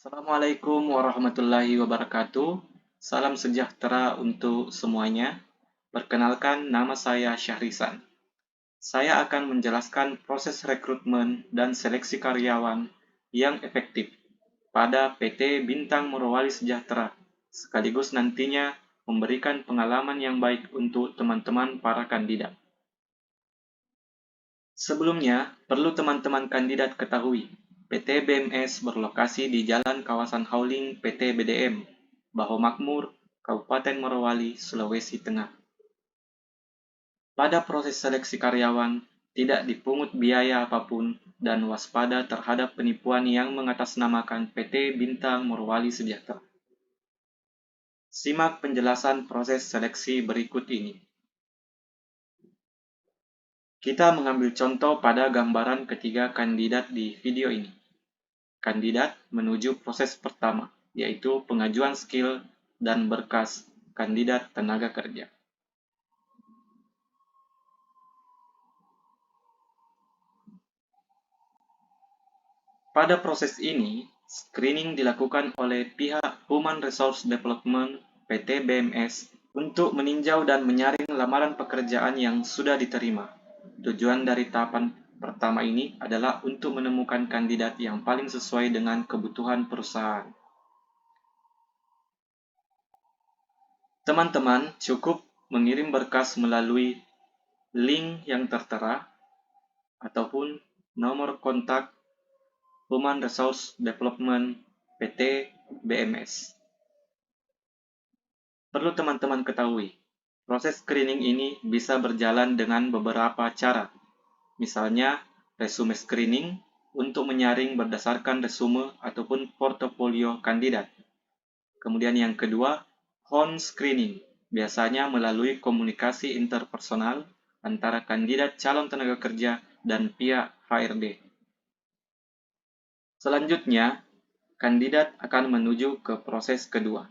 Assalamualaikum warahmatullahi wabarakatuh. Salam sejahtera untuk semuanya. Perkenalkan, nama saya Syahrisan. Saya akan menjelaskan proses rekrutmen dan seleksi karyawan yang efektif pada PT Bintang Morowali Sejahtera, sekaligus nantinya memberikan pengalaman yang baik untuk teman-teman para kandidat. Sebelumnya, perlu teman-teman kandidat ketahui, PT BMS berlokasi di Jalan Kawasan Hauling PT BDM, Baho Makmur, Kabupaten Morowali, Sulawesi Tengah. Pada proses seleksi karyawan, tidak dipungut biaya apapun dan waspada terhadap penipuan yang mengatasnamakan PT Bintang Morowali Sejahtera. Simak penjelasan proses seleksi berikut ini. Kita mengambil contoh pada gambaran ketiga kandidat di video ini. Kandidat menuju proses pertama, yaitu pengajuan skill dan berkas kandidat tenaga kerja. Pada proses ini, screening dilakukan oleh pihak Human Resource Development PT BMS untuk meninjau dan menyaring lamaran pekerjaan yang sudah diterima. Tujuan dari tahapan pertama ini adalah untuk menemukan kandidat yang paling sesuai dengan kebutuhan perusahaan. Teman-teman cukup mengirim berkas melalui link yang tertera ataupun nomor kontak Human Resource Development PT BMS. Perlu teman-teman ketahui, proses screening ini bisa berjalan dengan beberapa cara. Misalnya, resume screening untuk menyaring berdasarkan resume ataupun portofolio kandidat. Kemudian yang kedua, phone screening, biasanya melalui komunikasi interpersonal antara kandidat calon tenaga kerja dan pihak HRD. Selanjutnya, kandidat akan menuju ke proses kedua.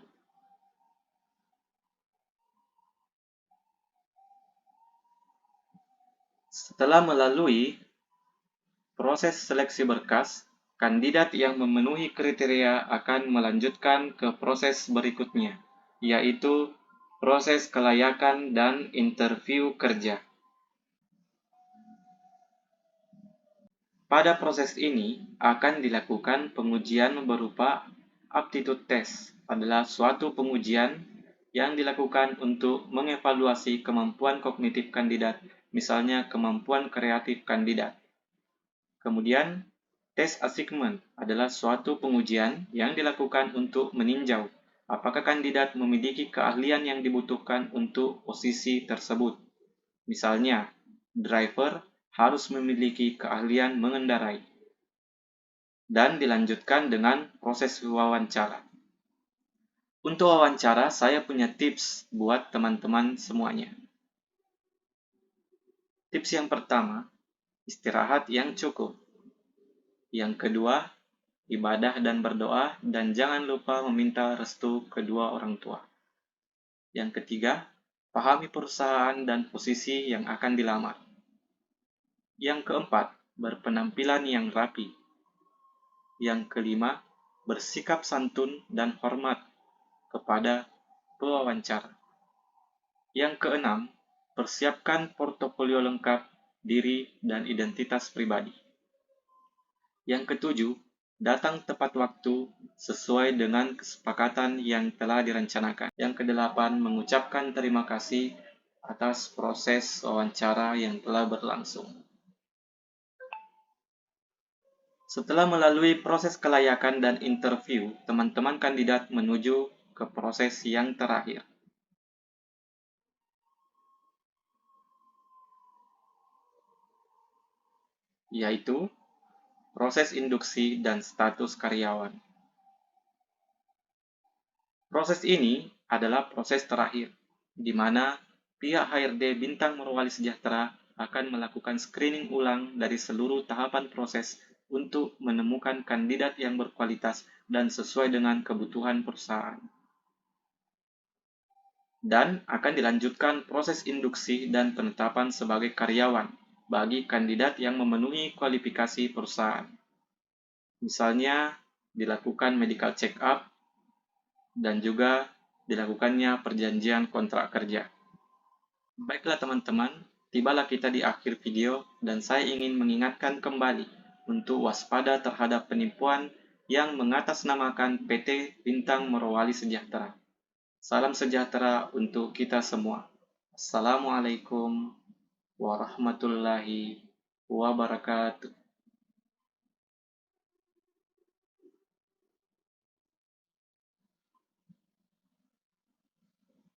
Setelah melalui proses seleksi berkas, kandidat yang memenuhi kriteria akan melanjutkan ke proses berikutnya, yaitu proses kelayakan dan interview kerja. Pada proses ini akan dilakukan pengujian berupa aptitude test, adalah suatu pengujian yang dilakukan untuk mengevaluasi kemampuan kognitif kandidat, misalnya kemampuan kreatif kandidat. Kemudian, tes assignment adalah suatu pengujian yang dilakukan untuk meninjau apakah kandidat memiliki keahlian yang dibutuhkan untuk posisi tersebut. Misalnya, driver harus memiliki keahlian mengendarai. Dan dilanjutkan dengan proses wawancara. Untuk wawancara, saya punya tips buat teman-teman semuanya. Tips yang pertama, istirahat yang cukup. Yang kedua, ibadah dan berdoa, dan jangan lupa meminta restu kedua orang tua. Yang ketiga, pahami perusahaan dan posisi yang akan dilamar. Yang keempat, berpenampilan yang rapi. Yang kelima, bersikap santun dan hormat kepada pewawancara. Yang keenam, persiapkan portofolio lengkap diri dan identitas pribadi. Yang ketujuh, datang tepat waktu sesuai dengan kesepakatan yang telah direncanakan. Yang kedelapan, mengucapkan terima kasih atas proses wawancara yang telah berlangsung. Setelah melalui proses kelayakan dan interview, teman-teman kandidat menuju ke proses yang terakhir, yaitu proses induksi dan status karyawan. Proses ini adalah proses terakhir, di mana pihak HRD Bintang Morowali Sejahtera akan melakukan screening ulang dari seluruh tahapan proses untuk menemukan kandidat yang berkualitas dan sesuai dengan kebutuhan perusahaan. Dan akan dilanjutkan proses induksi dan penetapan sebagai karyawan bagi kandidat yang memenuhi kualifikasi perusahaan. Misalnya, dilakukan medical check up, dan juga dilakukannya perjanjian kontrak kerja. Baiklah teman-teman, tibalah kita di akhir video dan saya ingin mengingatkan kembali untuk waspada terhadap penipuan yang mengatasnamakan PT Bintang Morowali Sejahtera. Salam sejahtera untuk kita semua. Assalamualaikum warahmatullahi wabarakatuh.